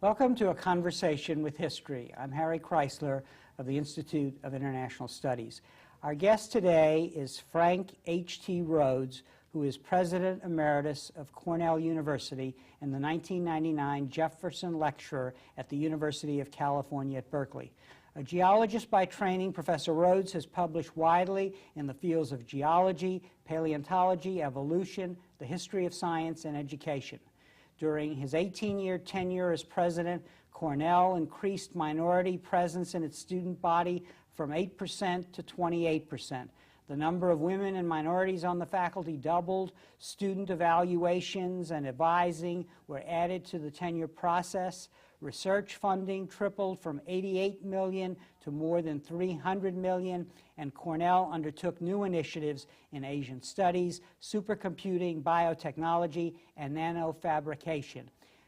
Welcome to A Conversation with History. I'm Harry Kreisler of the Institute of International Studies. Our guest today is Frank H.T. Rhodes, who is President Emeritus of Cornell University and the 1999 Jefferson Lecturer at the University of California at Berkeley. A geologist by training, Professor Rhodes has published widely in the fields of geology, paleontology, evolution, the history of science, and education. During his 18-year tenure as president, Cornell increased minority presence in its student body from 8% to 28%. The number of women and minorities on the faculty doubled. Student evaluations and advising were added to the tenure process. Research funding tripled from $88 million to more than $300 million, and Cornell undertook new initiatives in Asian studies, supercomputing, biotechnology, and nanofabrication.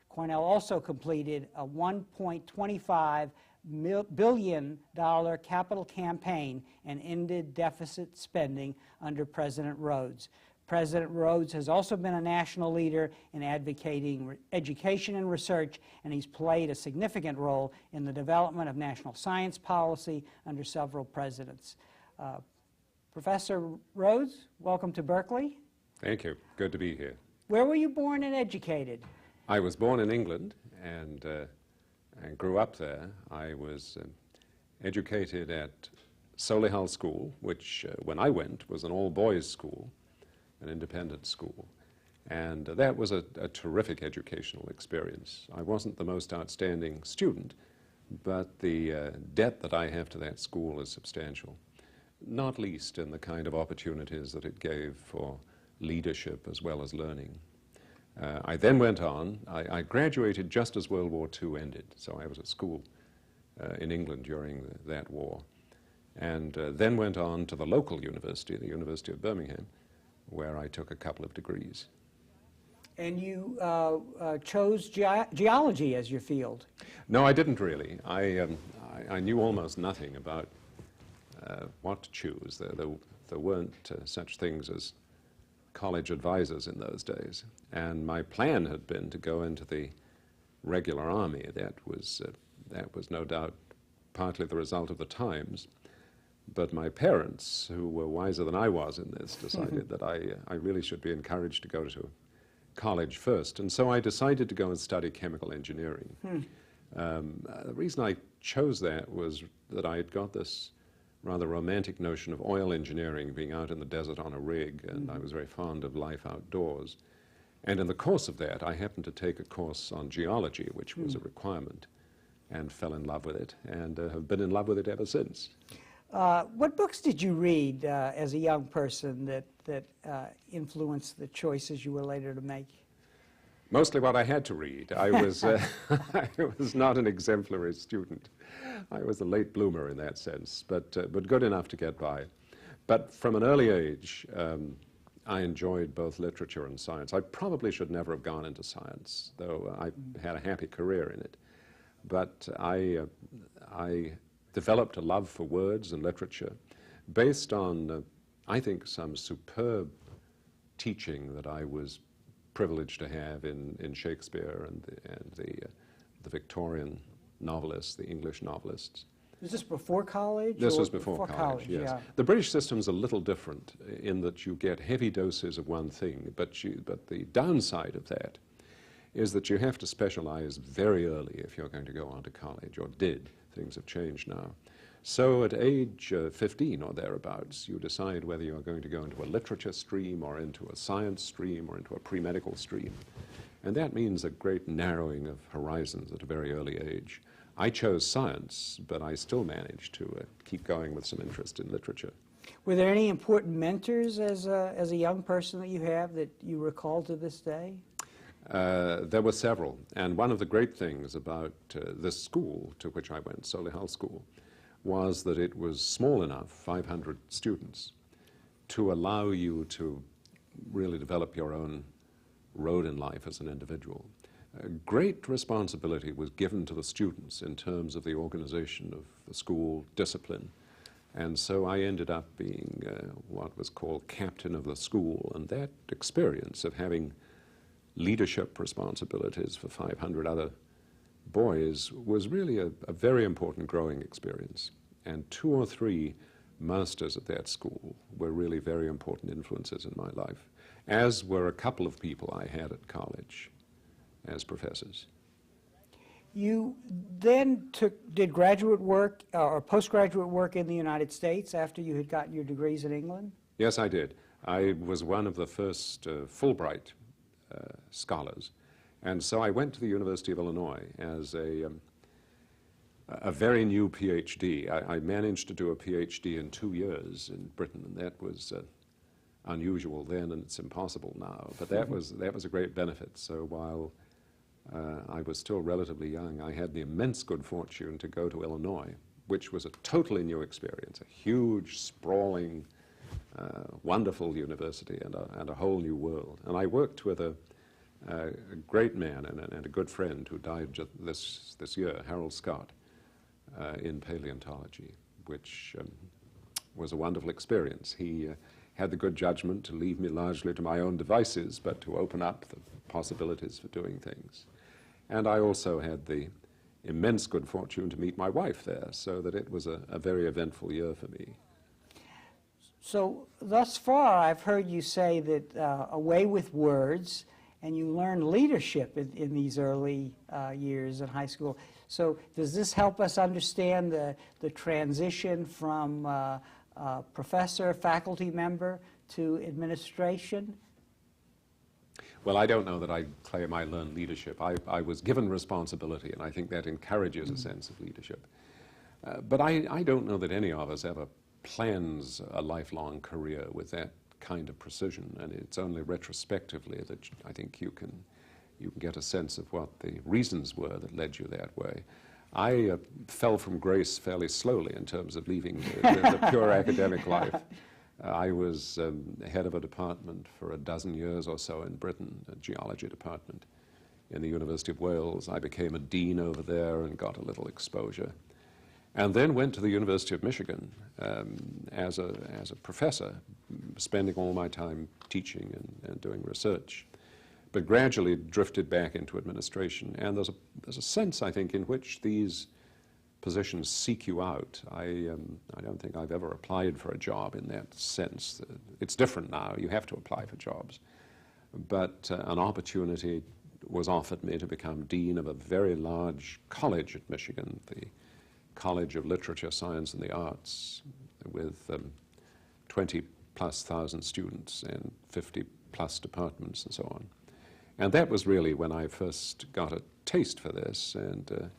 Cornell also completed a $1.25 billion capital campaign and ended deficit spending under President Rhodes. President Rhodes has also been a national leader in advocating education and research, and he's played a significant role in the development of national science policy under several presidents. Professor Rhodes, welcome to Berkeley. Thank you. Good to be here. Where were you born and educated? I was born in England and grew up there. I was educated at Solihull School, which when I went was an all-boys school, an independent school, and that was a terrific educational experience. I wasn't the most outstanding student, but the debt that I have to that school is substantial, not least in the kind of opportunities that it gave for leadership as well as learning. I then went on. I graduated just as World War II ended, so I was at school in England during that war, and then went on to the local university, the University of Birmingham, where I took a couple of degrees. And you chose geology as your field? No, I didn't really. I knew almost nothing about what to choose. There weren't such things as college advisors in those days. And my plan had been to go into the regular army. That was no doubt partly the result of the times. But my parents, who were wiser than I was in this, decided that I really should be encouraged to go to college first. And so I decided to go and study chemical engineering. The reason I chose that was that I had got this rather romantic notion of oil engineering, being out in the desert on a rig, and I was very fond of life outdoors. And in the course of that, I happened to take a course on geology, which was a requirement, and fell in love with it, and have been in love with it ever since. What books did you read as a young person that influenced the choices you were later to make? Mostly what I had to read. I was, I was not an exemplary student. I was a late bloomer in that sense, but good enough to get by. But from an early age, I enjoyed both literature and science. I probably should never have gone into science, though I had a happy career in it. But I developed a love for words and literature based on, I think, some superb teaching that I was privileged to have in Shakespeare and the Victorian novelists, the English novelists. Was this before college? This was before college, yes. Yeah. The British system's a little different in that you get heavy doses of one thing, but the downside of that is that you have to specialize very early if you're going to go on to college, or did. Things have changed now. So at age 15 or thereabouts, you decide whether you're going to go into a literature stream or into a science stream or into a pre-medical stream. And that means a great narrowing of horizons at a very early age. I chose science, but I still managed to keep going with some interest in literature. Were there any important mentors as a young person that you have that you recall to this day? There were several, and one of the great things about this school to which I went, Solihull School, was that it was small enough, 500 students, to allow you to really develop your own road in life as an individual. Great responsibility was given to the students in terms of the organization of the school discipline, and so I ended up being what was called captain of the school, and that experience of having leadership responsibilities for 500 other boys was really a very important growing experience. And 2 or 3 masters at that school were really very important influences in my life, as were a couple of people I had at college as professors. You then did graduate work or postgraduate work in the United States after you had gotten your degrees in England? Yes, I did. I was one of the first Fulbright scholars, and so I went to the University of Illinois as a very new PhD. I managed to do a PhD in 2 years in Britain, and that was unusual then, and it's impossible now. But that was a great benefit. So while I was still relatively young, I had the immense good fortune to go to Illinois, which was a totally new experience, a huge, sprawling, wonderful university and a whole new world. And I worked with a great man and a good friend who died just this year, Harold Scott, in paleontology, which was a wonderful experience. He had the good judgment to leave me largely to my own devices, but to open up the possibilities for doing things. And I also had the immense good fortune to meet my wife there, so that it was a very eventful year for me. So thus far, I've heard you say that away with words, and you learned leadership in these early years in high school. So does this help us understand the transition from professor, faculty member to administration? Well, I don't know that I claim I learned leadership. I was given responsibility, and I think that encourages a sense of leadership. But I don't know that any of us ever plans a lifelong career with that kind of precision, and it's only retrospectively that I think you can get a sense of what the reasons were that led you that way. I fell from grace fairly slowly in terms of leaving the pure academic life. I was head of a department for a dozen years or so in Britain, a geology department in the University of Wales. I became a dean over there and got a little exposure. And then went to the University of Michigan as a professor, spending all my time teaching and doing research, but gradually drifted back into administration. And there's a sense, I think, in which these positions seek you out. I don't think I've ever applied for a job in that sense. It's different now. You have to apply for jobs. But an opportunity was offered me to become dean of a very large college at Michigan, the College of Literature, Science, and the Arts, with 20,000+ students and 50+ departments and so on. And that was really when I first got a taste for this, and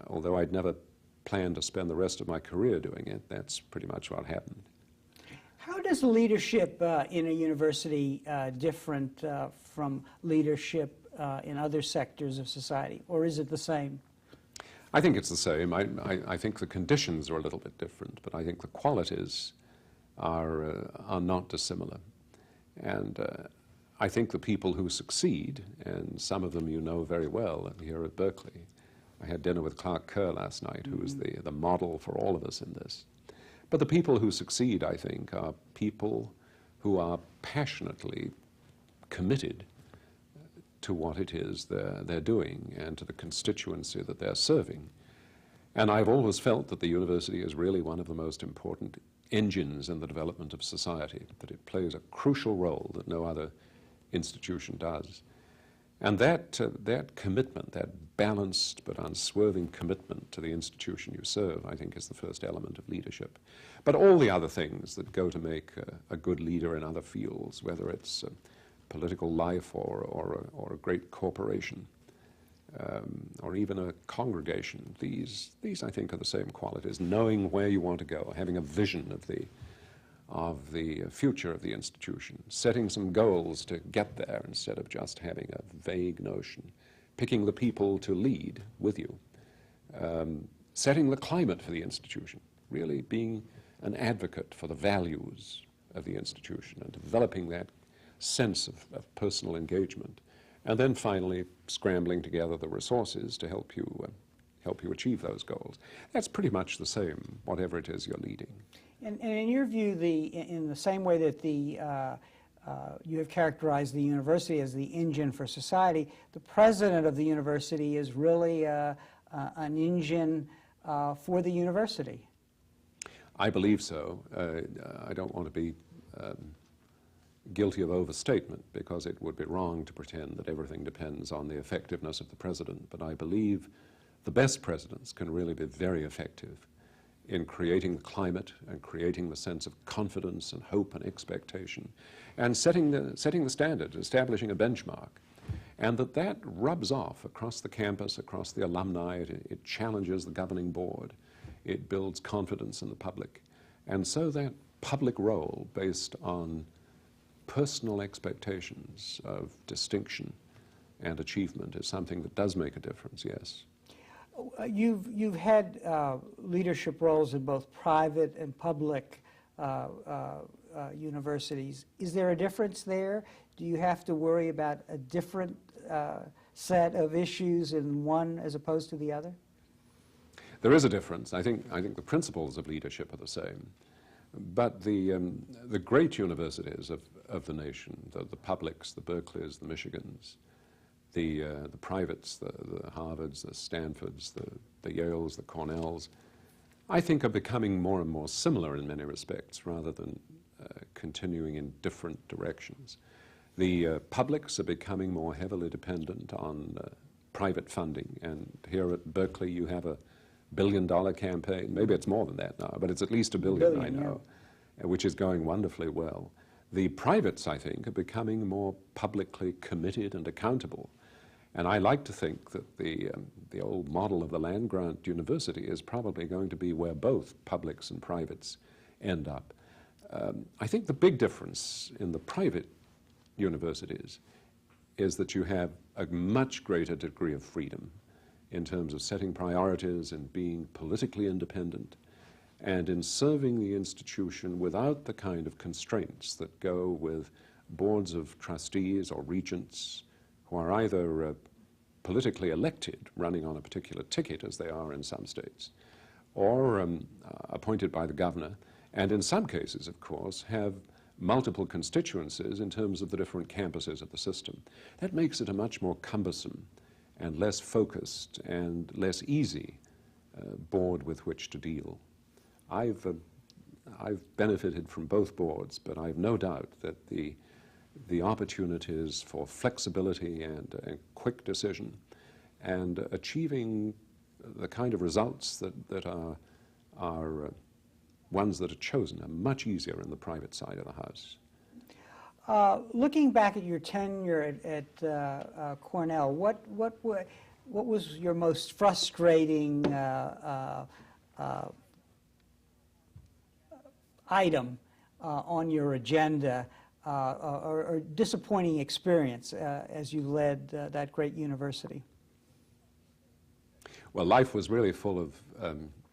although I'd never planned to spend the rest of my career doing it, that's pretty much what happened. How does leadership in a university different from leadership in other sectors of society, or is it the same? I think it's the same. I think the conditions are a little bit different, but I think the qualities are not dissimilar. And I think the people who succeed, and some of them you know very well here at Berkeley. I had dinner with Clark Kerr last night, who is the model for all of us in this. But the people who succeed, I think, are people who are passionately committed to what it is they're doing and to the constituency that they're serving. And I've always felt that the university is really one of the most important engines in the development of society, that it plays a crucial role that no other institution does. And that commitment, that balanced but unswerving commitment to the institution you serve, I think is the first element of leadership. But all the other things that go to make a good leader in other fields, whether it's political life or a great corporation, or even a congregation, these I think are the same qualities. Knowing where you want to go, having a vision of the future of the institution, setting some goals to get there instead of just having a vague notion, picking the people to lead with you, setting the climate for the institution, really being an advocate for the values of the institution and developing that sense of personal engagement, and then finally scrambling together the resources to help you achieve those goals. That's pretty much the same, whatever it is you're leading. And in your view, in the same way that the you have characterized the university as the engine for society. The president of the university is really an engine for the university. I believe so. I don't want to be guilty of overstatement, because it would be wrong to pretend that everything depends on the effectiveness of the president. But I believe the best presidents can really be very effective in creating the climate and creating the sense of confidence and hope and expectation, and setting the standard, establishing a benchmark, and that rubs off across the campus, across the alumni. It challenges the governing board. It builds confidence in the public. And so that public role based on personal expectations of distinction and achievement is something that does make a difference, yes. You've had leadership roles in both private and public universities. Is there a difference there? Do you have to worry about a different set of issues in one as opposed to the other? There is a difference. I think the principles of leadership are the same. But the great universities of the nation, the publics, the Berkeleys, the Michigans, the privates, the Harvards, the Stanfords, the Yales, the Cornells, I think are becoming more and more similar in many respects, rather than continuing in different directions. The publics are becoming more heavily dependent on private funding, and here at Berkeley you have a billion-dollar campaign. Maybe it's more than that now, but it's at least $1 billion, I know, which is going wonderfully well. The privates, I think, are becoming more publicly committed and accountable. And I like to think that the old model of the land-grant university is probably going to be where both publics and privates end up. I think the big difference in the private universities is that you have a much greater degree of freedom in terms of setting priorities and being politically independent, and in serving the institution without the kind of constraints that go with boards of trustees or regents who are either politically elected, running on a particular ticket, as they are in some states, or appointed by the governor, and in some cases, of course, have multiple constituencies in terms of the different campuses of the system. That makes it a much more cumbersome and less focused and less easy board with which to deal. I've benefited from both boards, but I've no doubt that the opportunities for flexibility and quick decision and achieving the kind of results that are ones that are chosen are much easier in the private side of the house. Looking back at your tenure at Cornell, what was your most frustrating item on your agenda, or disappointing experience as you led that great university? Well, life was really full of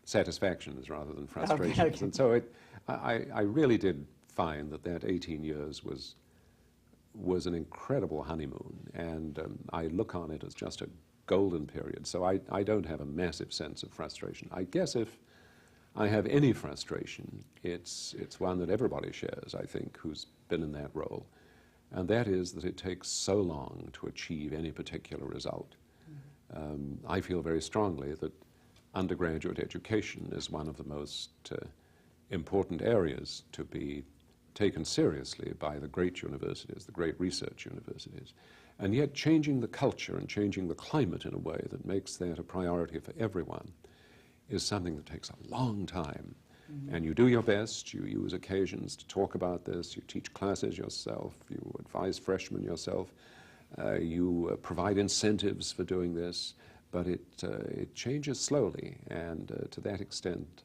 satisfactions rather than frustrations. Okay. And so I really did find that 18 years was an incredible honeymoon, and I look on it as just a golden period. So I don't have a massive sense of frustration. I guess if I have any frustration, it's one that everybody shares, I think, who's been in that role, and that is that it takes so long to achieve any particular result. I feel very strongly that undergraduate education is one of the most important areas to be taken seriously by the great universities, the great research universities, and yet changing the culture and changing the climate in a way that makes that a priority for everyone is something that takes a long time. And you do your best, you use occasions to talk about this, you teach classes yourself, you advise freshmen yourself, you provide incentives for doing this, but it changes slowly, and to that extent,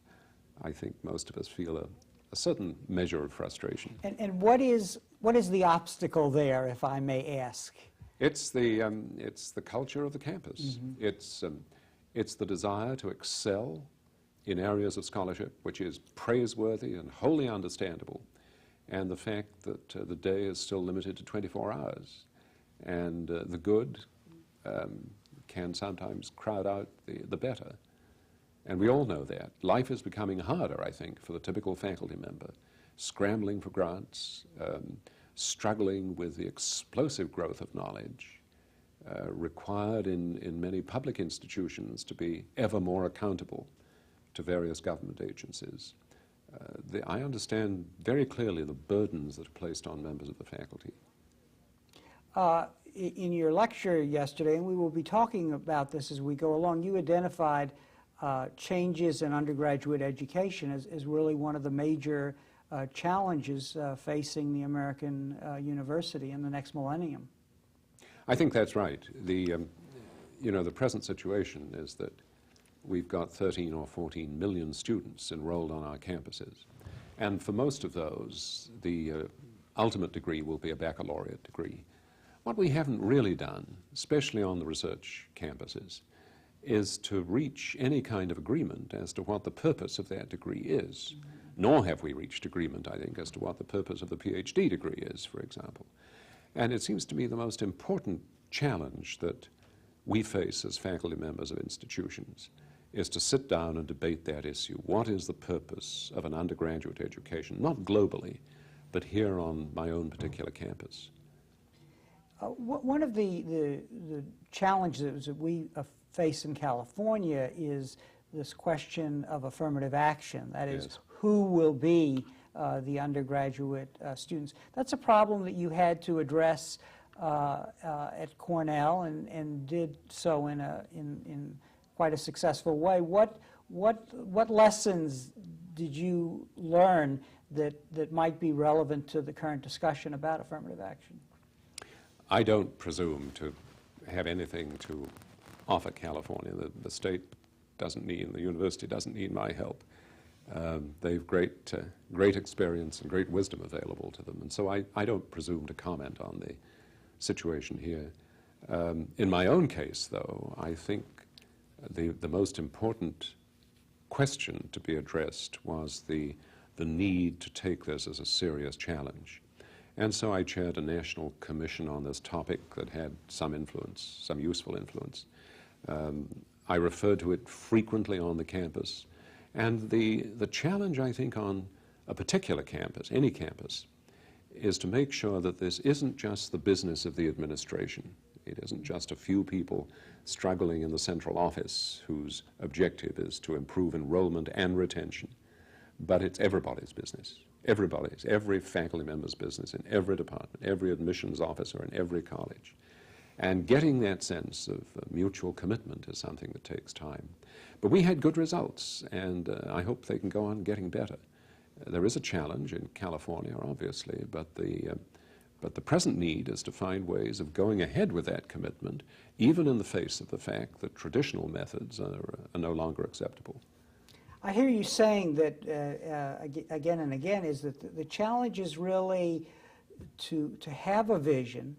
I think most of us feel a certain measure of frustration. And what is the obstacle there, if I may ask? It's the culture of the campus. It's the desire to excel in areas of scholarship, which is praiseworthy and wholly understandable, and the fact that the day is still limited to 24 hours, and the good can sometimes crowd out the better. And we all know that. Life is becoming harder, I think, for the typical faculty member, scrambling for grants, struggling with the explosive growth of knowledge required in many public institutions to be ever more accountable to various government agencies. I understand very clearly the burdens that are placed on members of the faculty. In your lecture yesterday, and we will be talking about this as we go along, you identified changes in undergraduate education as really one of the major challenges facing the American university in the next millennium. I think that's right. The present situation is that we've got 13 or 14 million students enrolled on our campuses. And for most of those, the ultimate degree will be a baccalaureate degree. What we haven't really done, especially on the research campuses, is to reach any kind of agreement as to what the purpose of that degree is. Nor have we reached agreement, I think, as to what the purpose of the PhD degree is, for example. And it seems to me the most important challenge that we face as faculty members of institutions is to sit down and debate that issue. What is the purpose of an undergraduate education, not globally, but here on my own particular campus? One of the challenges that we face in California is this question of affirmative action. That is, yes. Who will be the undergraduate students? That's a problem that you had to address at Cornell and did so in quite a successful way. What lessons did you learn that might be relevant to the current discussion about affirmative action? I don't presume to have anything to offer California. The state doesn't need, the university doesn't need my help. They've great experience and great wisdom available to them, and so I don't presume to comment on the situation here. In my own case, though, I think the most important question to be addressed was the need to take this as a serious challenge. And so I chaired a national commission on this topic that had some influence, some useful influence. I referred to it frequently on the campus. And the challenge, I think, on a particular campus, any campus, is to make sure that this isn't just the business of the administration. It isn't just a few people struggling in the central office whose objective is to improve enrollment and retention, but it's everybody's business. Every faculty member's business in every department, every admissions officer in every college. And getting that sense of mutual commitment is something that takes time. But we had good results, and I hope they can go on getting better. There is a challenge in California, obviously, but the present need is to find ways of going ahead with that commitment, even in the face of the fact that traditional methods are no longer acceptable. I hear you saying that again and again is that the challenge is really to have a vision,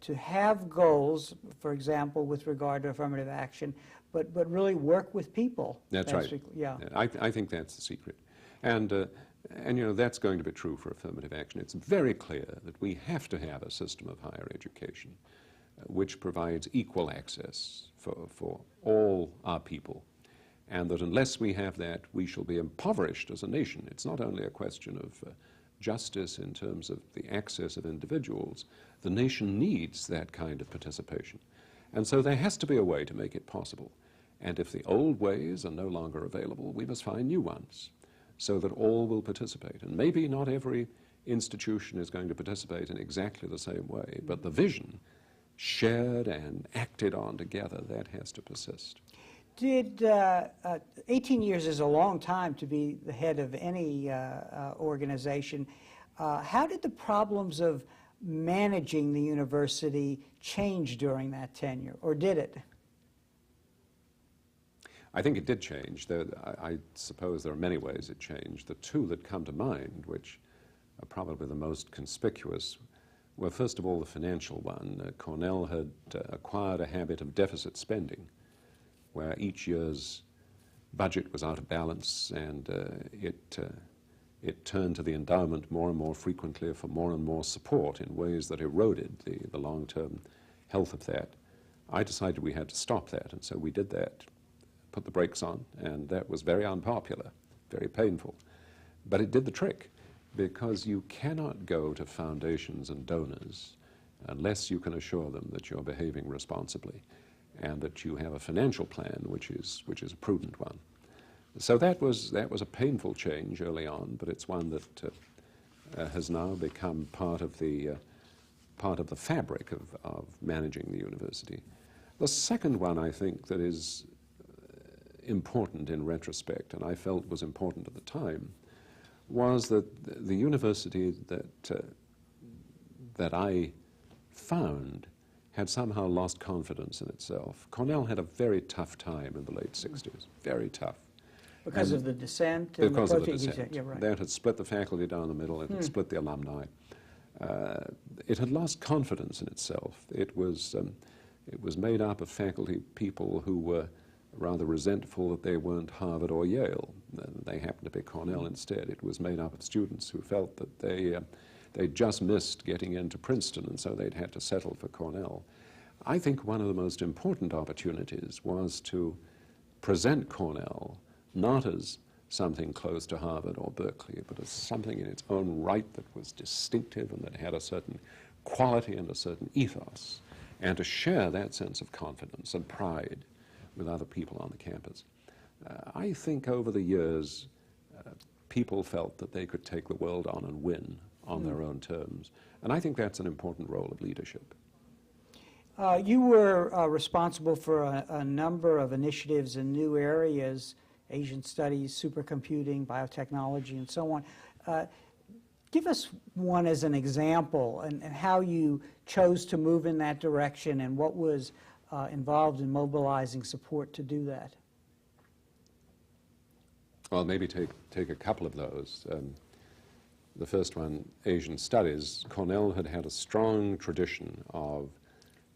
to have goals, for example, with regard to affirmative action, but really work with people. That's right. Yeah. I think that's the secret. And you know, that's going to be true for affirmative action. It's very clear that we have to have a system of higher education which provides equal access for all our people. And that unless we have that, we shall be impoverished as a nation. It's not only a question of justice in terms of the access of individuals. The nation needs that kind of participation. And so there has to be a way to make it possible. And if the old ways are no longer available, we must find new ones so that all will participate. And maybe not every institution is going to participate in exactly the same way, but the vision, shared and acted on together, that has to persist. 18 years is a long time to be the head of any organization. How did the problems of managing the university change during that tenure, or did it? I think it did change. I suppose there are many ways it changed. The two that come to mind, which are probably the most conspicuous, were first of all the financial one. Cornell had acquired a habit of deficit spending, where each year's budget was out of balance, and it turned to the endowment more and more frequently for more and more support in ways that eroded the long-term health of that. I decided we had to stop that, and so we did that, put the brakes on, and that was very unpopular, very painful. But it did the trick. because you cannot go to foundations and donors unless you can assure them that you're behaving responsibly and that you have a financial plan which is a prudent one. So that was a painful change early on, but it's one that has now become part of the fabric of managing the university. The second one, I think, that is important in retrospect, and I felt was important at the time, was that the university that I found had somehow lost confidence in itself. Cornell had a very tough time in the late 60s, very tough. Because of the dissent? Because of the dissent. Yeah, right. That had split the faculty down the middle, it had split the alumni. It had lost confidence in itself. It was made up of faculty people who were rather resentful that they weren't Harvard or Yale. They happened to be Cornell instead. It was made up of students who felt that they just missed getting into Princeton, and so they'd had to settle for Cornell. I think one of the most important opportunities was to present Cornell not as something close to Harvard or Berkeley, but as something in its own right that was distinctive and that had a certain quality and a certain ethos, and to share that sense of confidence and pride with other people on the campus. I think over the years, people felt that they could take the world on and win on their own terms, and I think that's an important role of leadership. You were responsible for a number of initiatives in new areas, Asian studies, supercomputing, biotechnology, and so on. Give us one as an example and how you chose to move in that direction and what was involved in mobilizing support to do that. Well, maybe take a couple of those. The first one, Asian studies. Cornell had had a strong tradition of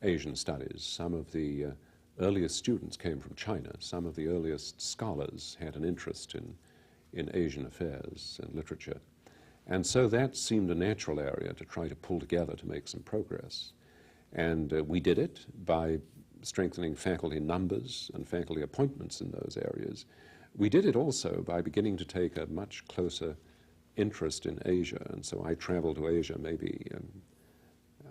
Asian studies. Some of the earliest students came from China. Some of the earliest scholars had an interest in Asian affairs and literature. And so that seemed a natural area to try to pull together to make some progress. And we did it by strengthening faculty numbers and faculty appointments in those areas. We did it also by beginning to take a much closer interest in Asia. And so I traveled to Asia maybe,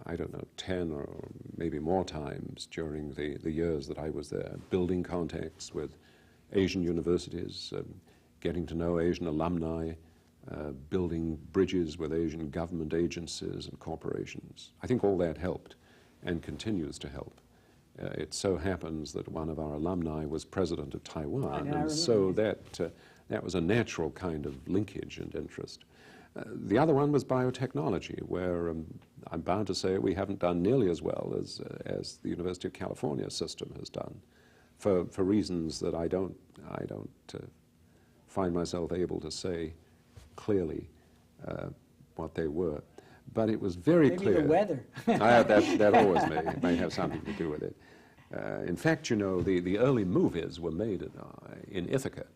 I don't know, 10 or maybe more times during the years that I was there, building contacts with Asian universities, getting to know Asian alumni, building bridges with Asian government agencies and corporations. I think all that helped and continues to help. It so happens that one of our alumni was president of Taiwan, and so that was a natural kind of linkage and interest. The other one was biotechnology, where I'm bound to say we haven't done nearly as well as the University of California system has done, for reasons that I don't find myself able to say clearly what they were. But it was very clear. Maybe the weather. That always may have something to do with it. In fact, you know, the early movies were made in Ithaca.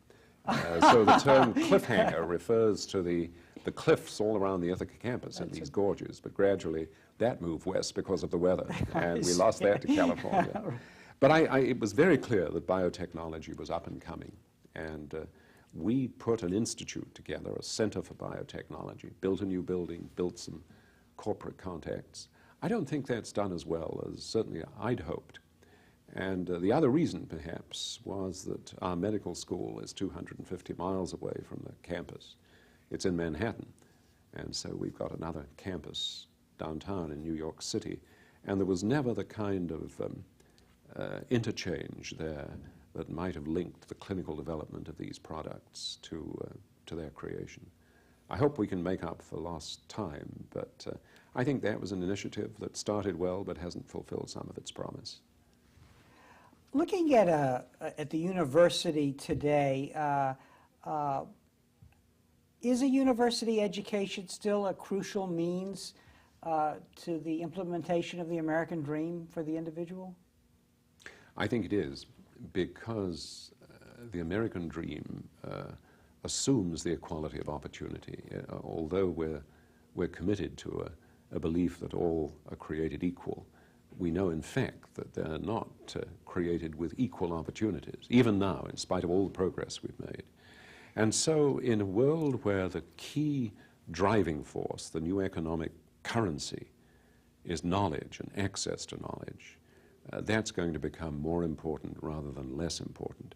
So the term cliffhanger refers to the cliffs all around the Ithaca campus and these gorges, but gradually that moved west because of the weather, and we lost that to California. But it was very clear that biotechnology was up and coming, and we put an institute together, a center for biotechnology, built a new building, built some corporate contacts. I don't think that's done as well as certainly I'd hoped. And the other reason, perhaps, was that our medical school is 250 miles away from the campus. It's in Manhattan, and so we've got another campus downtown in New York City, and there was never the kind of interchange there that might have linked the clinical development of these products to their creation. I hope we can make up for lost time, but I think that was an initiative that started well but hasn't fulfilled some of its promise. Looking at the university today, is a university education still a crucial means to the implementation of the American dream for the individual? I think it is, because the American dream assumes the equality of opportunity. Although we're committed to a belief that all are created equal, we know in fact that they're not created with equal opportunities, even now, in spite of all the progress we've made. And so in a world where the key driving force, the new economic currency is knowledge and access to knowledge. That's going to become more important rather than less important.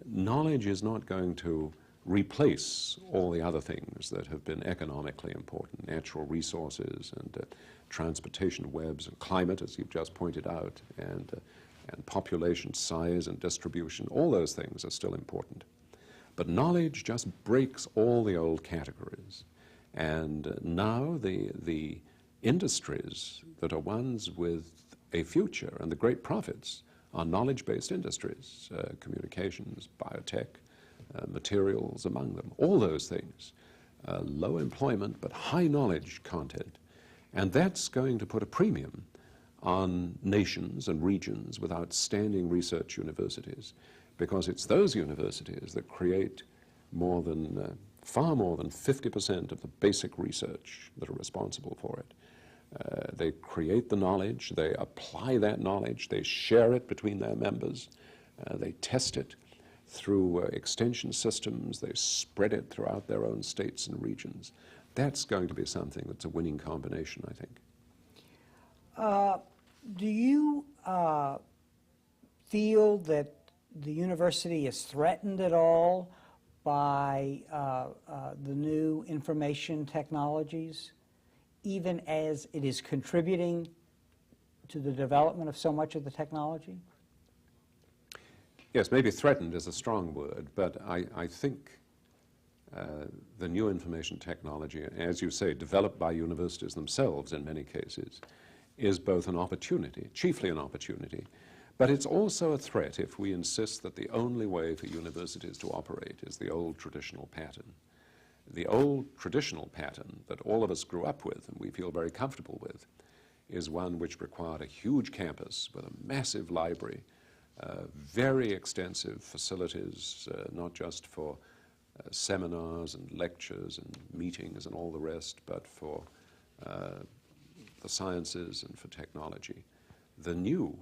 Knowledge is not going to replace all the other things that have been economically important, natural resources and transportation webs and climate, as you've just pointed out, and population size and distribution. All those things are still important. But knowledge just breaks all the old categories. And now the industries that are ones with a future and the great profits are knowledge-based industries, communications, biotech, materials among them, all those things. Low employment but high knowledge content. And that's going to put a premium on nations and regions with outstanding research universities, because it's those universities that create more than, far more than 50% of the basic research that are responsible for it. They create the knowledge, they apply that knowledge, they share it between their members, they test it through extension systems, they spread it throughout their own states and regions. That's going to be something that's a winning combination, I think. Do you feel that the university is threatened at all by the new information technologies, even as it is contributing to the development of so much of the technology? Yes, maybe threatened is a strong word, but I think the new information technology, as you say, developed by universities themselves in many cases, is both an opportunity, chiefly an opportunity, but it's also a threat if we insist that the only way for universities to operate is the old traditional pattern. The old traditional pattern that all of us grew up with and we feel very comfortable with is one which required a huge campus with a massive library, very extensive facilities, not just for seminars and lectures and meetings and all the rest, but for the sciences and for technology. The new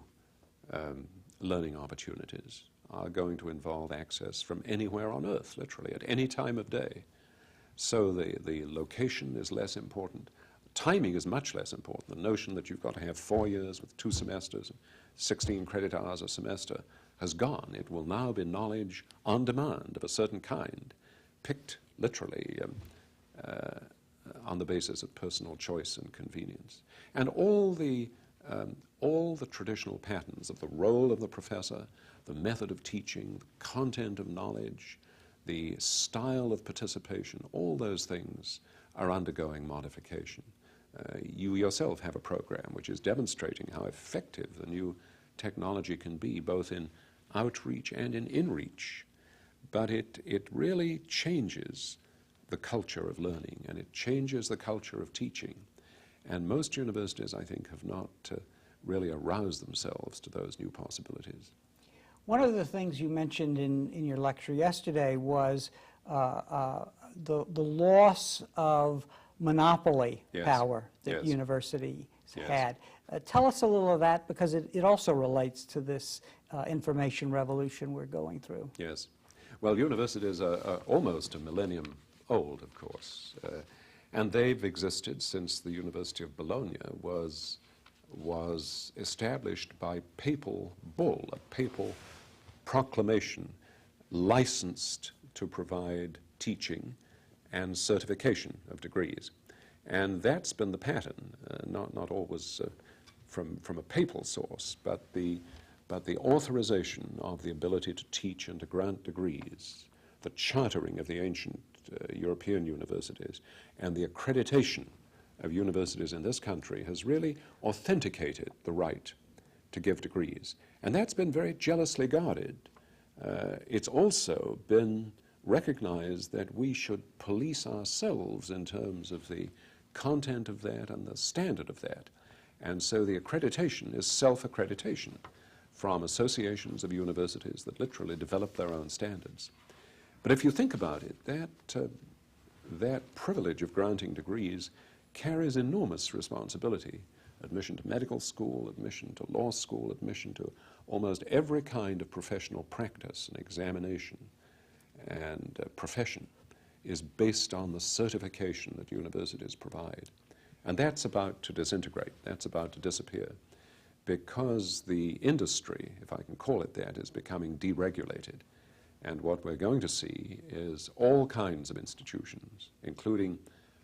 learning opportunities are going to involve access from anywhere on earth, literally, at any time of day. So the location is less important. Timing is much less important. The notion that you've got to have 4 years with 2 semesters, 16 credit hours a semester has gone. It will now be knowledge on demand of a certain kind, picked literally on the basis of personal choice and convenience. And all the traditional patterns of the role of the professor, the method of teaching, the content of knowledge, the style of participation, all those things are undergoing modification. You yourself have a program which is demonstrating how effective the new technology can be, both in outreach and in inreach. But it really changes the culture of learning, and it changes the culture of teaching. And most universities, I think, have not really aroused themselves to those new possibilities. One of the things you mentioned in your lecture yesterday was the loss of monopoly power that universities had. Tell us a little of that, because it also relates to this information revolution we're going through. Yes. Well, universities are almost a millennium old, of course, and they've existed since the University of Bologna was established by papal bull, a papal proclamation licensed to provide teaching and certification of degrees. And that's been the pattern, not always from a papal source, but the authorization of the ability to teach and to grant degrees, the chartering of the ancient European universities, and the accreditation of universities in this country has really authenticated the right to give degrees. And that's been very jealously guarded. It's also been recognized that we should police ourselves in terms of the content of that and the standard of that. And so the accreditation is self-accreditation from associations of universities that literally develop their own standards. But if you think about it, that privilege of granting degrees carries enormous responsibility. Admission to medical school, admission to law school, admission to almost every kind of professional practice and examination and profession. is based on the certification that universities provide. And that's about to disintegrate, that's about to disappear, because the industry, if I can call it that, is becoming deregulated. And what we're going to see is all kinds of institutions, including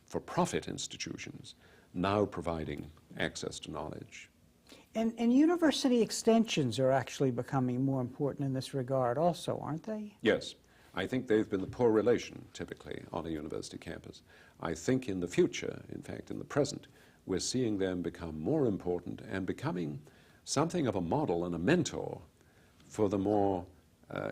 for-profit institutions, now providing access to knowledge. And university extensions are actually becoming more important in this regard also, aren't they? Yes. I think they've been the poor relation, typically, on a university campus. I think in the future, in fact in the present, we're seeing them become more important and becoming something of a model and a mentor for the more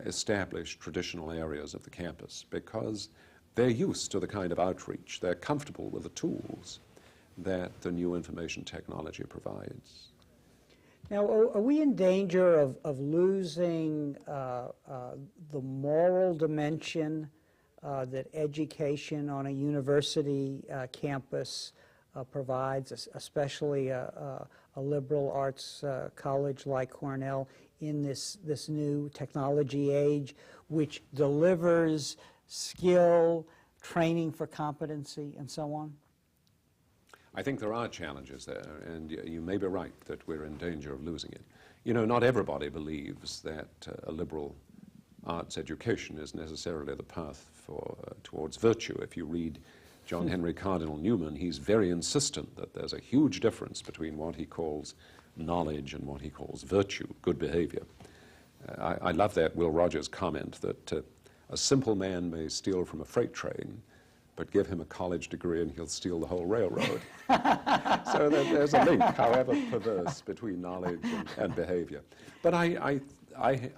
established traditional areas of the campus, because they're used to the kind of outreach, they're comfortable with the tools that the new information technology provides. Now, are we in danger of losing the moral dimension that education on a university campus provides, especially a liberal arts college like Cornell, in this new technology age, which delivers skill, training for competency, and so on? I think there are challenges there, and you may be right that we're in danger of losing it. You know, not everybody believes that a liberal arts education is necessarily the path towards virtue. If you read John Henry Cardinal Newman, he's very insistent that there's a huge difference between what he calls knowledge and what he calls virtue, good behavior. I love that Will Rogers comment that a simple man may steal from a freight train, but give him a college degree and he'll steal the whole railroad. So there's a link, however perverse, between knowledge and behavior. But I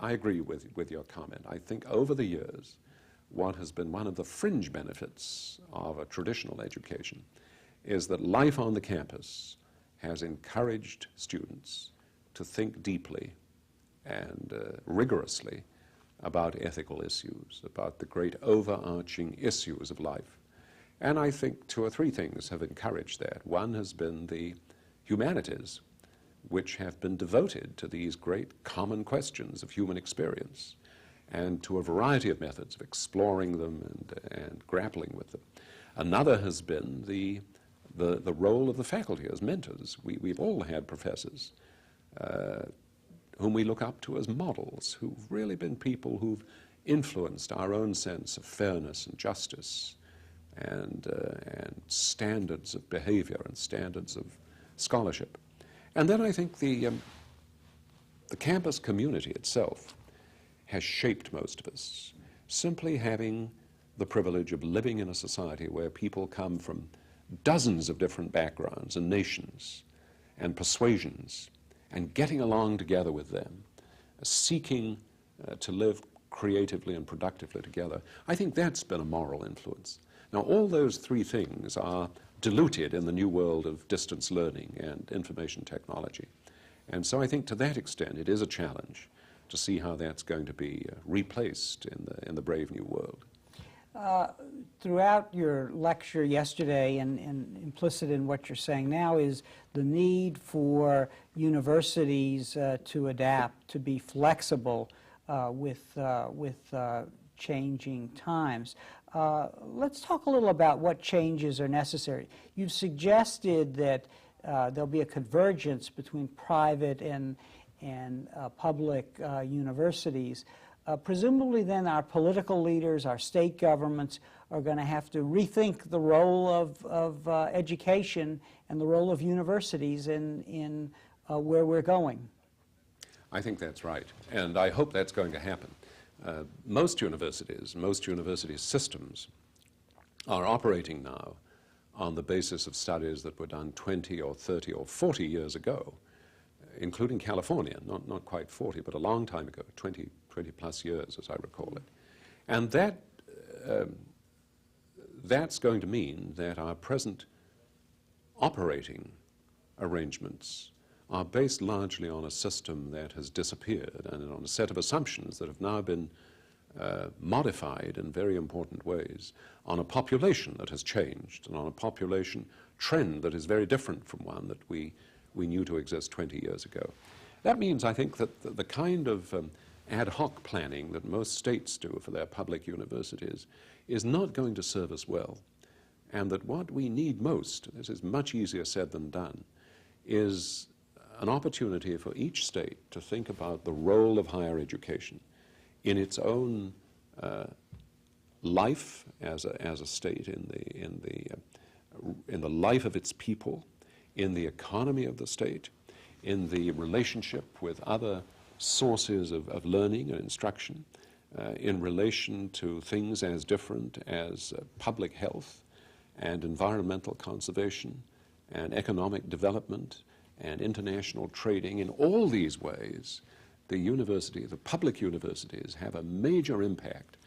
agree with your comment. I think over the years, what has been one of the fringe benefits of a traditional education is that life on the campus has encouraged students to think deeply and rigorously about ethical issues, about the great overarching issues of life. And I think two or three things have encouraged that. One has been the humanities, which have been devoted to these great common questions of human experience and to a variety of methods of exploring them and grappling with them. Another has been the role of the faculty as mentors. We've all had professors whom we look up to as models, who've really been people who've influenced our own sense of fairness and justice and standards of behavior and standards of scholarship. And then I think the campus community itself has shaped most of us. Simply having the privilege of living in a society where people come from dozens of different backgrounds and nations and persuasions, and getting along together with them, seeking to live creatively and productively together, I think that's been a moral influence. Now, all those three things are diluted in the new world of distance learning and information technology. And so I think to that extent it is a challenge to see how that's going to be replaced in the brave new world. Throughout your lecture yesterday, and implicit in what you're saying now, is the need for universities to adapt, to be flexible with changing times. Let's talk a little about what changes are necessary. You've suggested that there'll be a convergence between private and public universities. Presumably then our political leaders, our state governments are going to have to rethink the role of education and the role of universities in where we're going. I think that's right, and I hope that's going to happen. Most university systems are operating now on the basis of studies that were done 20 or 30 or 40 years ago, including California, not quite 40, but a long time ago, 20 plus years, as I recall it. And that's going to mean that our present operating arrangements are based largely on a system that has disappeared and on a set of assumptions that have now been modified in very important ways, on a population that has changed and on a population trend that is very different from one that we knew to exist 20 years ago. That means, I think, that the kind of ad hoc planning that most states do for their public universities is not going to serve us well. And that what we need most, this is much easier said than done, is an opportunity for each state to think about the role of higher education in its own life as a state, in the life of its people, in the economy of the state, in the relationship with other sources of learning and instruction, in relation to things as different as public health and environmental conservation and economic development and international trading. In all these ways, the public universities have a major impact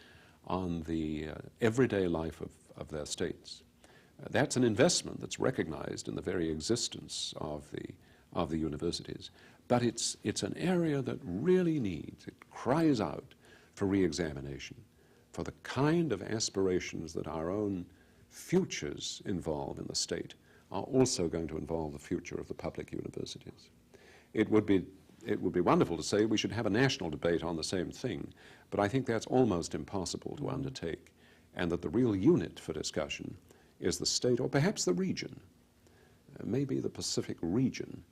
on the everyday life of their states. That's an investment that's recognized in the very existence of the universities. But it's an area that really needs, it cries out for re-examination, for the kind of aspirations that our own futures involve in the state are also going to involve the future of the public universities. It would be wonderful to say we should have a national debate on the same thing, but I think that's almost impossible to undertake, and that the real unit for discussion is the state, or perhaps the region. Maybe the Pacific region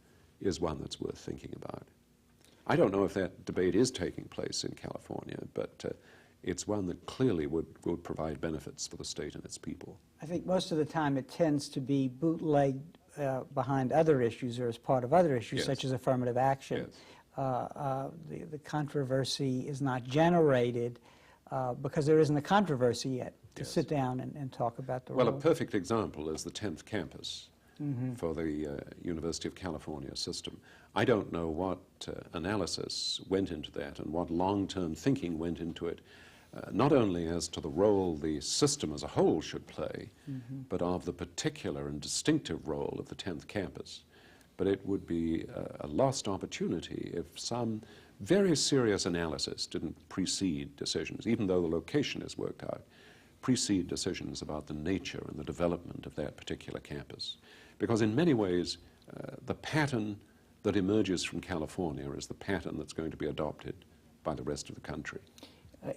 is one that's worth thinking about. I don't know if that debate is taking place in California, but it's one that clearly would provide benefits for the state and its people. I think most of the time it tends to be bootlegged behind other issues or as part of other issues, Yes. such as affirmative action. Yes. The controversy is not generated because there isn't a controversy yet to Yes. sit down and talk about the Well, role. a perfect example is the 10th campus for the University of California system. I don't know what analysis went into that and what long-term thinking went into it, not only as to the role the system as a whole should play, but of the particular and distinctive role of the 10th campus. But it would be a lost opportunity if some very serious analysis didn't precede decisions, even though the location is worked out, precede decisions about the nature and the development of that particular campus. Because in many ways, the pattern that emerges from California is the pattern that's going to be adopted by the rest of the country.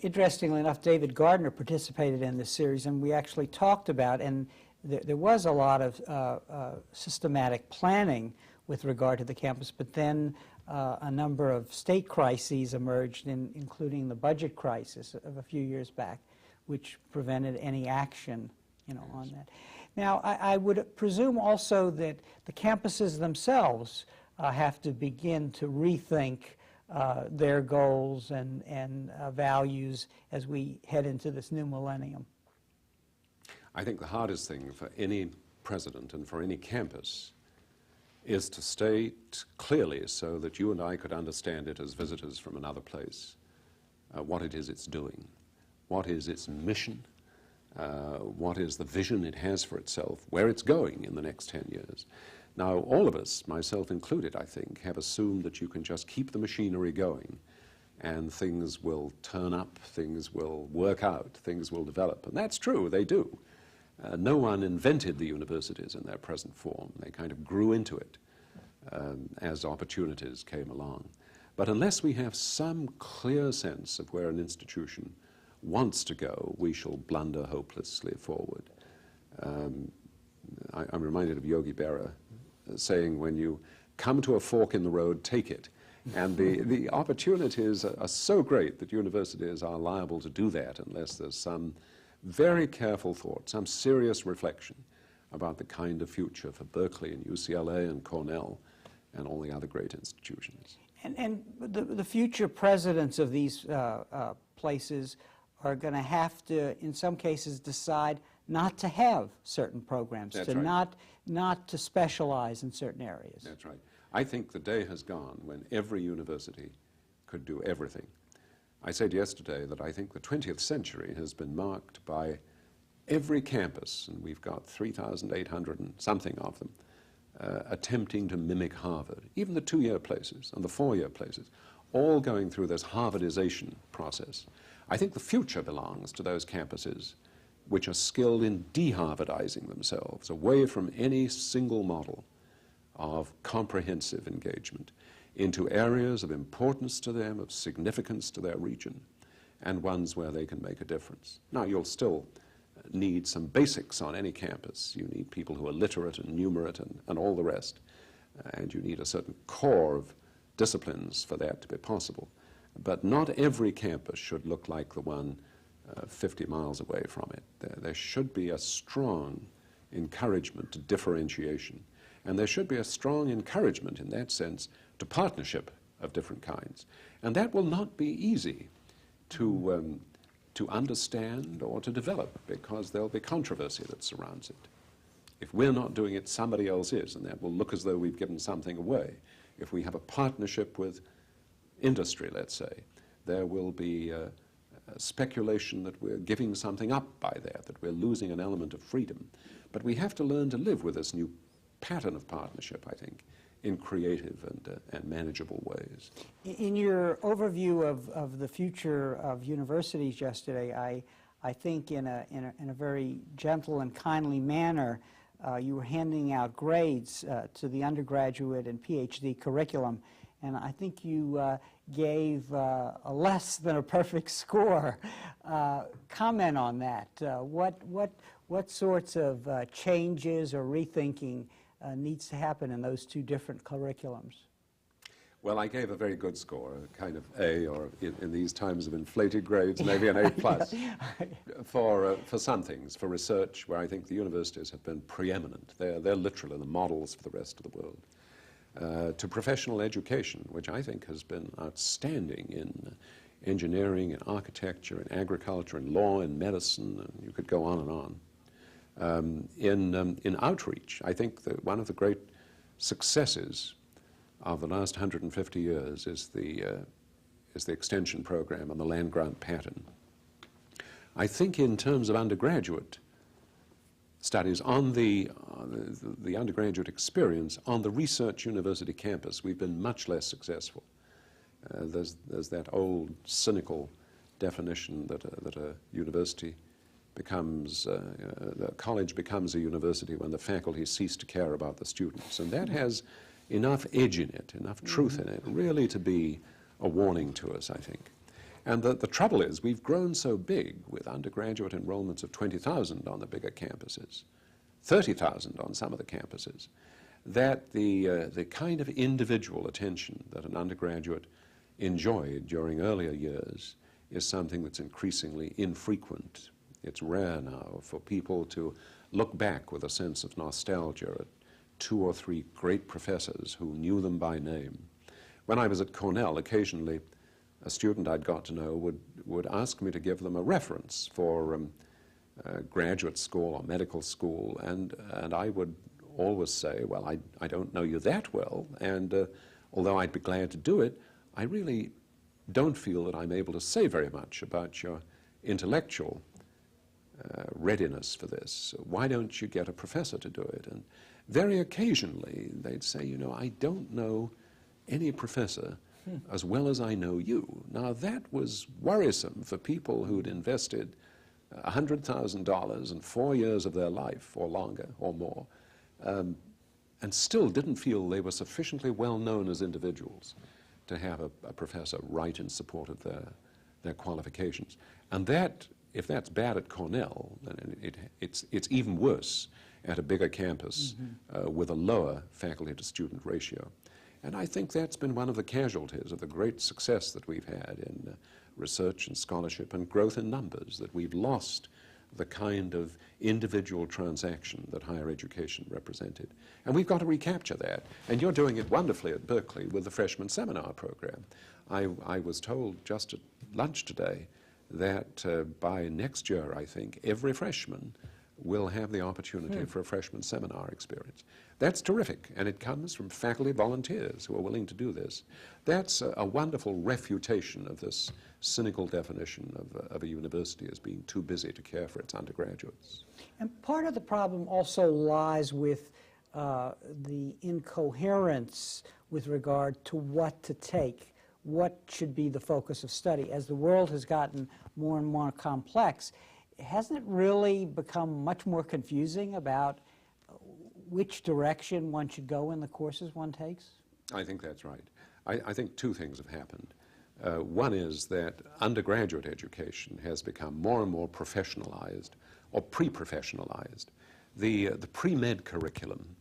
Interestingly enough, David Gardner participated in this series, and we actually talked about, and there was a lot of systematic planning with regard to the campus, but then a number of state crises emerged, including the budget crisis of a few years back, which prevented any action, on that. Now, I would presume also that the campuses themselves have to begin to rethink their goals and values as we head into this new millennium. I think the hardest thing for any president and for any campus is to state clearly, so that you and I could understand it as visitors from another place, what it is it's doing, what is its mission, what is the vision it has for itself, where it's going in the next 10 years. Now, all of us, myself included, I think, have assumed that you can just keep the machinery going and things will turn up, things will work out, things will develop. And that's true, they do. No one invented the universities in their present form. They kind of grew into it as opportunities came along. But unless we have some clear sense of where an institution wants to go, we shall blunder hopelessly forward. I'm reminded of Yogi Berra saying, when you come to a fork in the road, take it. And the opportunities are so great that universities are liable to do that unless there's some very careful thought, some serious reflection about the kind of future for Berkeley and UCLA and Cornell and all the other great institutions. And the future presidents of these places are going to have to, in some cases, decide not to have certain programs, That's to right. not to specialize in certain areas. That's right. I think the day has gone when every university could do everything. I said yesterday that I think the 20th century has been marked by every campus, and we've got 3,800 and something of them, attempting to mimic Harvard, even the 2-year places and the 4-year places, all going through this Harvardization process. I think the future belongs to those campuses which are skilled in de-Harvardizing themselves, away from any single model of comprehensive engagement, into areas of importance to them, of significance to their region, and ones where they can make a difference. Now, you'll still need some basics on any campus. You need people who are literate and numerate and all the rest. And you need a certain core of disciplines for that to be possible. But not every campus should look like the one 50 miles away from it. There should be a strong encouragement to differentiation. And there should be a strong encouragement in that sense to partnership of different kinds. And that will not be easy to understand or to develop, because there'll be controversy that surrounds it. If we're not doing it, somebody else is, and that will look as though we've given something away. If we have a partnership with industry, let's say, there will be speculation that we're giving something up by that we're losing an element of freedom. But we have to learn to live with this new pattern of partnership, I think, in creative and manageable ways. In your overview of the future of universities yesterday, I think in a very gentle and kindly manner, you were handing out grades to the undergraduate and PhD curriculum, and I think you gave a less than a perfect score. Comment on that. What sorts of changes or rethinking needs to happen in those two different curriculums? Well, I gave a very good score, a kind of A, or in these times of inflated grades, maybe an A+, for some things, for research, where I think the universities have been preeminent. They're literally the models for the rest of the world. To professional education, which I think has been outstanding in engineering, in architecture, in agriculture, in law, in medicine, and you could go on and on. In outreach, I think that one of the great successes of the last 150 years is the extension program and the land-grant pattern. I think in terms of undergraduate studies on the undergraduate experience on the research university campus, we've been much less successful. There's that old cynical definition that a university becomes, the college becomes a university when the faculty cease to care about the students. And that has enough edge in it, enough truth in it, really to be a warning to us, I think. And the trouble is, we've grown so big with undergraduate enrollments of 20,000 on the bigger campuses, 30,000 on some of the campuses, that the kind of individual attention that an undergraduate enjoyed during earlier years is something that's increasingly infrequent. It's rare now for people to look back with a sense of nostalgia at 2 or 3 great professors who knew them by name. When I was at Cornell, occasionally a student I'd got to know would ask me to give them a reference for graduate school or medical school, and I would always say, well, I don't know you that well, and although I'd be glad to do it, I really don't feel that I'm able to say very much about your intellectual readiness for this. Why don't you get a professor to do it? And very occasionally they'd say, you know, I don't know any professor as well as I know you. Now that was worrisome for people who'd invested $100,000 in 4 years of their life or longer or more, and still didn't feel they were sufficiently well known as individuals to have a professor write in support of their qualifications. And that, if that's bad at Cornell, then it's even worse at a bigger campus with a lower faculty to student ratio. And I think that's been one of the casualties of the great success that we've had in research and scholarship and growth in numbers, that we've lost the kind of individual transaction that higher education represented. And we've got to recapture that. And you're doing it wonderfully at Berkeley with the freshman seminar program. I was told just at lunch today that by next year, I think, every freshman will have the opportunity for a freshman seminar experience. That's terrific, and it comes from faculty volunteers who are willing to do this. That's a wonderful refutation of this cynical definition of a university as being too busy to care for its undergraduates. And part of the problem also lies with the incoherence with regard to what to take, what should be the focus of study. As the world has gotten more and more complex, hasn't it really become much more confusing about which direction one should go in the courses one takes? I think that's right. I think two things have happened. One is that undergraduate education has become more and more professionalized or pre-professionalized. The pre-med curriculum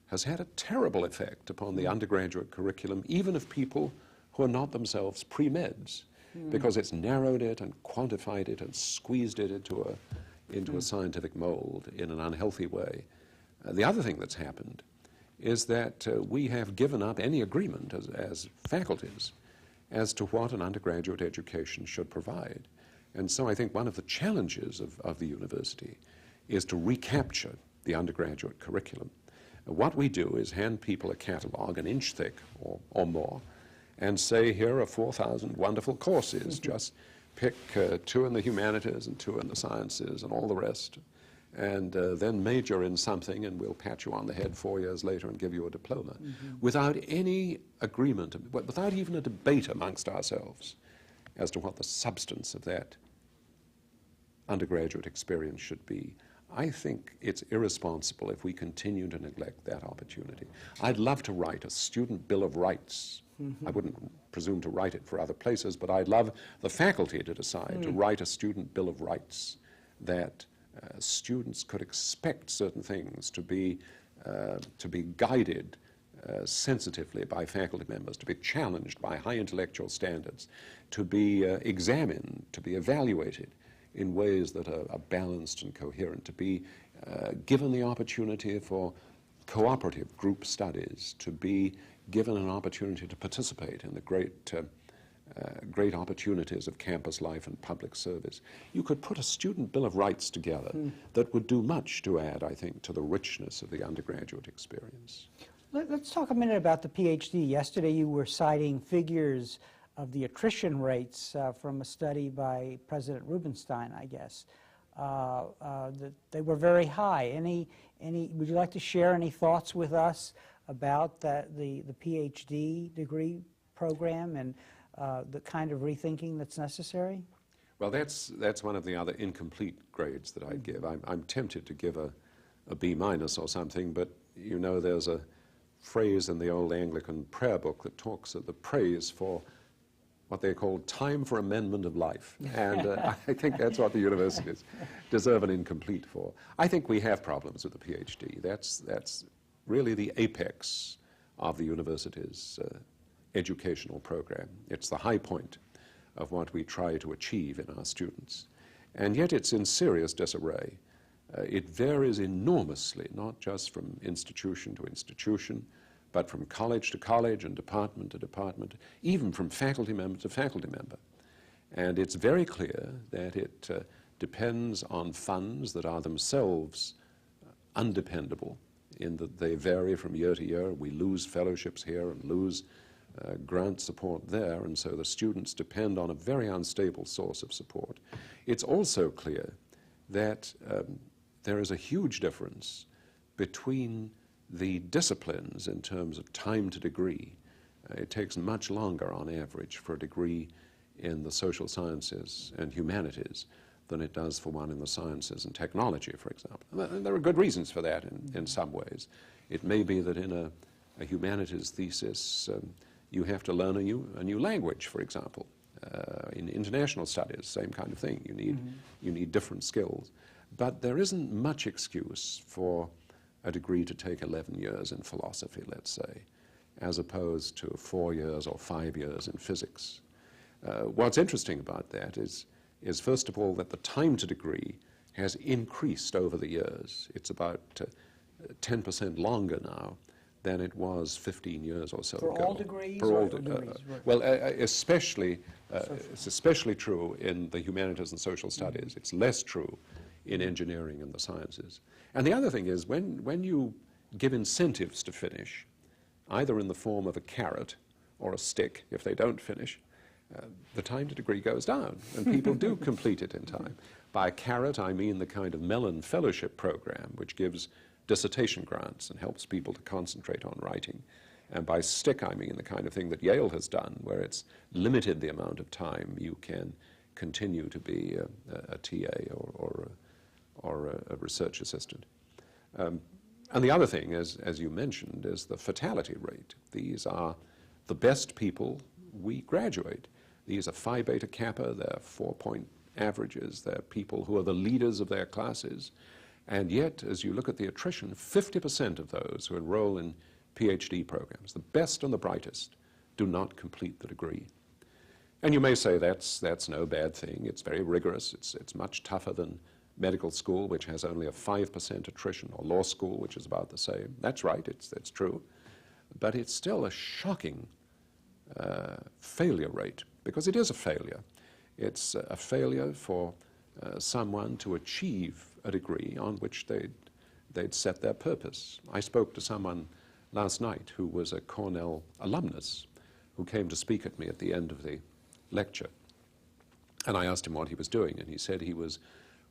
has had a terrible effect upon the undergraduate curriculum, even of people who are not themselves pre-meds, because it's narrowed it and quantified it and squeezed it into a scientific mold in an unhealthy way. The other thing that's happened is that we have given up any agreement as faculties as to what an undergraduate education should provide. And so I think one of the challenges of the university is to recapture the undergraduate curriculum. What we do is hand people a catalog an inch thick or more and say, here are 4,000 wonderful courses. Just pick 2 in the humanities and 2 in the sciences and all the rest. And then major in something, and we'll pat you on the head 4 years later and give you a diploma, without any agreement, without even a debate amongst ourselves as to what the substance of that undergraduate experience should be. I think it's irresponsible if we continue to neglect that opportunity. I'd love to write a student bill of rights. I wouldn't presume to write it for other places, but I'd love the faculty to decide to write a student bill of rights that students could expect certain things to be guided sensitively by faculty members, to be challenged by high intellectual standards, to be examined, to be evaluated in ways that are balanced and coherent, to be given the opportunity for cooperative group studies, to be given an opportunity to participate in the great opportunities of campus life and public service. You could put a student bill of rights together that would do much to add, I think, to the richness of the undergraduate experience. Let's talk a minute about the PhD. Yesterday you were citing figures of the attrition rates from a study by President Rubenstein, I guess. That they were very high. Would you like to share any thoughts with us about the PhD degree program and the kind of rethinking that's necessary? Well, that's one of the other incomplete grades that I'd give. I'm tempted to give a B- or something, but you know there's a phrase in the old Anglican prayer book that talks of the praise for what they call time for amendment of life. And I think that's what the universities deserve an incomplete for. I think we have problems with the PhD. That's really the apex of the university's educational program. It's the high point of what we try to achieve in our students. And yet it's in serious disarray. It varies enormously, not just from institution to institution, but from college to college and department to department, even from faculty member to faculty member. And it's very clear that it depends on funds that are themselves undependable in that they vary from year to year. We lose fellowships here and lose grant support there, and so the students depend on a very unstable source of support. It's also clear that there is a huge difference between the disciplines in terms of time to degree. It takes much longer on average for a degree in the social sciences and humanities than it does for one in the sciences and technology, for example. There are good reasons for that in some ways. It may be that in a humanities thesis you have to learn a new language, for example. In international studies, same kind of thing. You need different skills. But there isn't much excuse for a degree to take 11 years in philosophy, let's say, as opposed to 4 years or 5 years in physics. What's interesting about that is first of all that the time to degree has increased over the years. It's about 10% longer now than it was 15 years or so ago. For all degrees? For all degrees? Well, it's especially true in the humanities and social studies. It's less true in engineering and the sciences. And the other thing is when you give incentives to finish, either in the form of a carrot or a stick if they don't finish, the time to degree goes down, and people do complete it in time. By a carrot, I mean the kind of Mellon Fellowship program, which gives dissertation grants and helps people to concentrate on writing. And by stick, I mean the kind of thing that Yale has done, where it's limited the amount of time you can continue to be a TA or a research assistant. And the other thing, as you mentioned, is the fatality rate. These are the best people, we graduate. These are Phi Beta Kappa, they're 4-point averages, they're people who are the leaders of their classes. And yet, as you look at the attrition, 50% of those who enroll in PhD programs, the best and the brightest, do not complete the degree. And you may say that's no bad thing. It's very rigorous. It's much tougher than medical school, which has only a 5% attrition, or law school, which is about the same. That's right, it's true. But it's still a shocking failure rate, because it is a failure. It's a failure for someone to achieve a degree on which they'd set their purpose. I spoke to someone last night who was a Cornell alumnus who came to speak at me at the end of the lecture. And I asked him what he was doing, and he said he was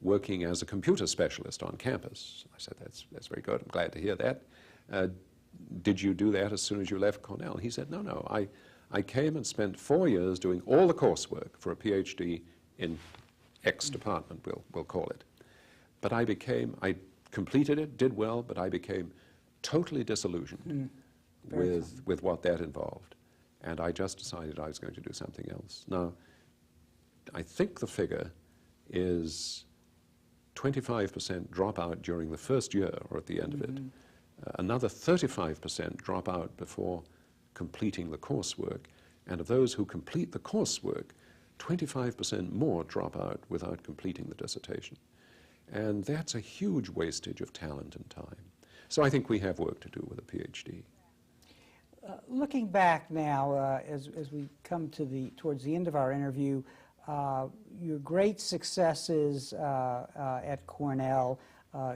working as a computer specialist on campus. I said, that's very good, I'm glad to hear that. Did you do that as soon as you left Cornell? He said, no, I came and spent 4 years doing all the coursework for a PhD in X department, we'll call it. But I completed it, did well, but I became totally disillusioned with what that involved. And I just decided I was going to do something else. Now, I think the figure is 25% drop out during the first year or at the end of it. Another 35% drop out before completing the coursework. And of those who complete the coursework, 25% more drop out without completing the dissertation. And that's a huge wastage of talent and time. So I think we have work to do with a PhD. Looking back now, as we come to towards the end of our interview, your great successes at Cornell,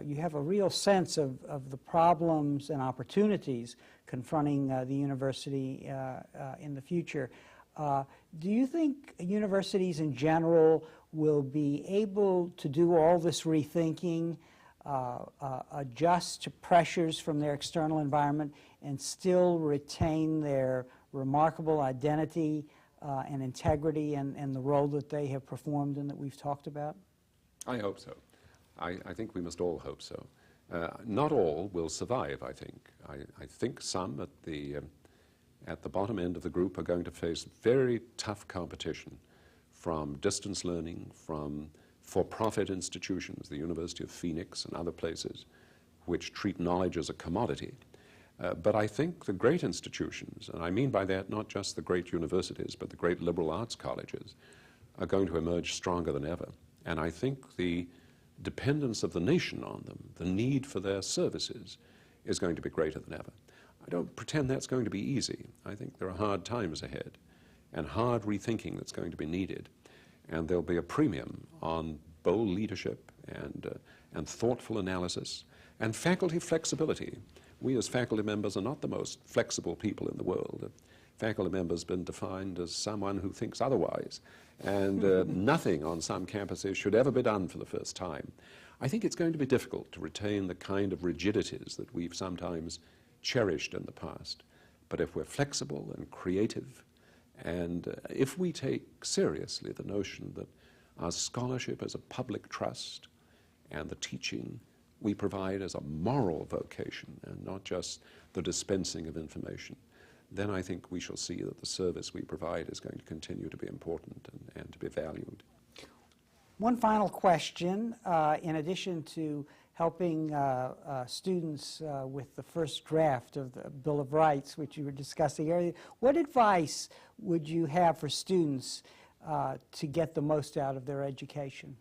you have a real sense of the problems and opportunities confronting the university in the future. Do you think universities in general will be able to do all this rethinking, adjust to pressures from their external environment, and still retain their remarkable identity and integrity and the role that they have performed and that we've talked about? I hope so. I think we must all hope so. Not all will survive, I think. I think some at the bottom end of the group are going to face very tough competition from distance learning, from for-profit institutions, the University of Phoenix and other places, which treat knowledge as a commodity. But I think the great institutions, and I mean by that not just the great universities, but the great liberal arts colleges, are going to emerge stronger than ever. And I think the dependence of the nation on them, the need for their services, is going to be greater than ever. I don't pretend that's going to be easy. I think there are hard times ahead and hard rethinking that's going to be needed. And there'll be a premium on bold leadership and thoughtful analysis and faculty flexibility. We as faculty members are not the most flexible people in the world. Faculty member has been defined as someone who thinks otherwise, and nothing on some campuses should ever be done for the first time. I think it's going to be difficult to retain the kind of rigidities that we've sometimes cherished in the past. But if we're flexible and creative, and if we take seriously the notion that our scholarship is a public trust and the teaching we provide as a moral vocation and not just the dispensing of information, then I think we shall see that the service we provide is going to continue to be important and to be valued. One final question. In addition to helping students with the first draft of the Bill of Rights, which you were discussing earlier, what advice would you have for students to get the most out of their education?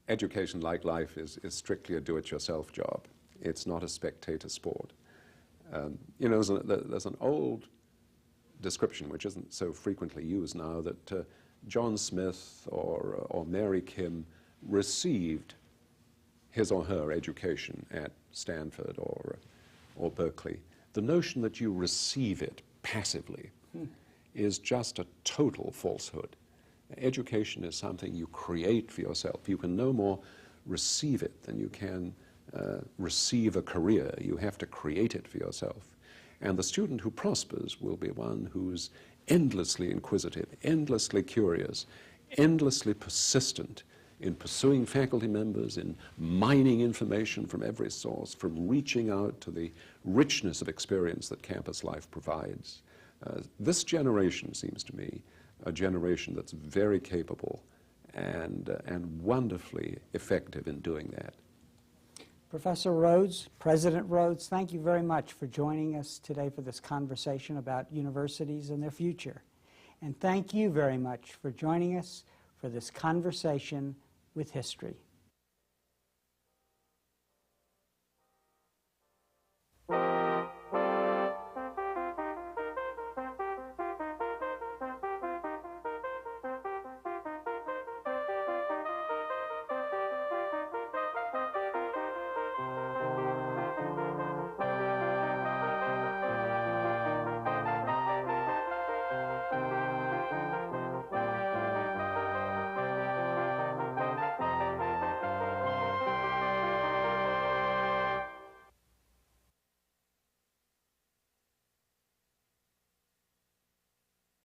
Education, like life, is strictly a do-it-yourself job. It's not a spectator sport. You know, there's an old description, which isn't so frequently used now, that John Smith or Mary Kim received his or her education at Stanford or Berkeley. The notion that you receive it passively is just a total falsehood. Education is something you create for yourself. You can no more receive it than you can receive a career. You have to create it for yourself. And the student who prospers will be one who's endlessly inquisitive, endlessly curious, endlessly persistent in pursuing faculty members, in mining information from every source, from reaching out to the richness of experience that campus life provides. This generation seems to me a generation that's very capable and wonderfully effective in doing that. Professor Rhodes, President Rhodes, thank you very much for joining us today for this conversation about universities and their future. And thank you very much for joining us for this conversation with history.